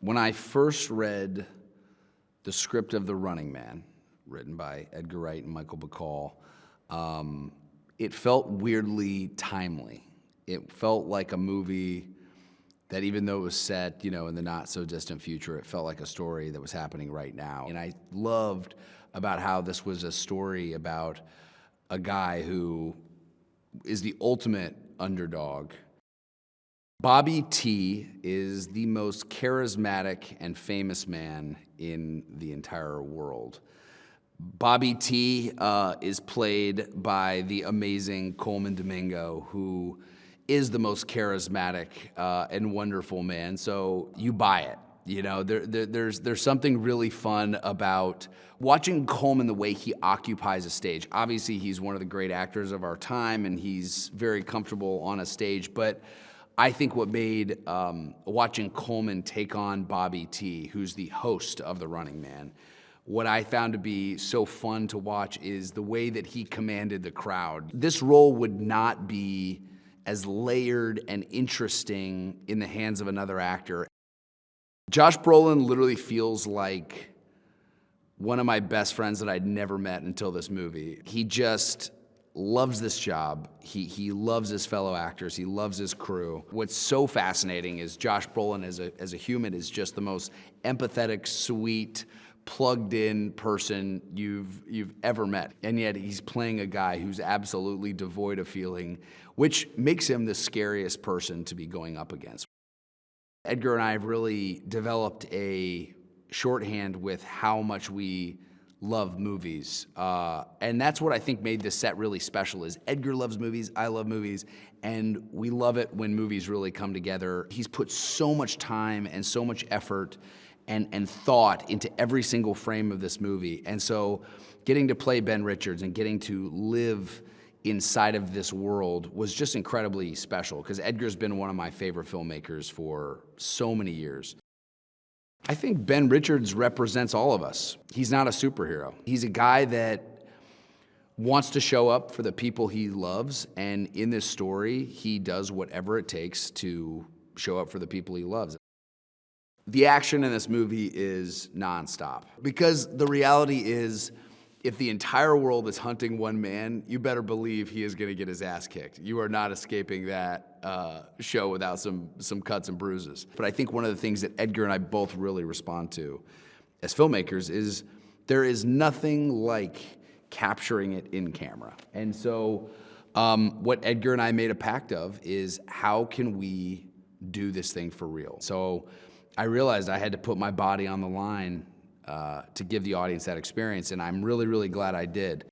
When I first read the script of The Running Man, written by Edgar Wright and Michael Bacall, it felt weirdly timely. It felt like a movie that, even though it was set, in the not so distant future, it felt like a story that was happening right now. And I loved about how this was a story about a guy who is the ultimate underdog. Bobby T is the most charismatic and famous man in the entire world. Bobby T is played by the amazing Coleman Domingo, who is the most charismatic and wonderful man. So you buy it. There's something really fun about watching Coleman, the way he occupies a stage. Obviously, he's one of the great actors of our time, and he's very comfortable on a stage. But I think what made watching Coleman take on Bobby T, who's the host of The Running Man, what I found to be so fun to watch is the way that he commanded the crowd. This role would not be as layered and interesting in the hands of another actor. Josh Brolin literally feels like one of my best friends that I'd never met until this movie. He just loves this job. He loves his fellow actors. He loves his crew. What's so fascinating is Josh Brolin as a human is just the most empathetic, sweet, plugged-in person you've ever met. And yet he's playing a guy who's absolutely devoid of feeling, which makes him the scariest person to be going up against. Edgar and I have really developed a shorthand with how much we love movies. And that's what I think made this set really special is Edgar loves movies, I love movies, and we love it when movies really come together. He's put so much time and so much effort and thought into every single frame of this movie. And so getting to play Ben Richards and getting to live inside of this world was just incredibly special because Edgar's been one of my favorite filmmakers for so many years. I think Ben Richards represents all of us. He's not a superhero. He's a guy that wants to show up for the people he loves, and in this story, he does whatever it takes to show up for the people he loves. The action in this movie is nonstop because the reality is if the entire world is hunting one man, you better believe he is going to get his ass kicked. You are not escaping that show without some cuts and bruises. But I think one of the things that Edgar and I both really respond to as filmmakers is there is nothing like capturing it in camera. And so what Edgar and I made a pact of is how can we do this thing for real? So I realized I had to put my body on the line to give the audience that experience, and I'm really, really glad I did.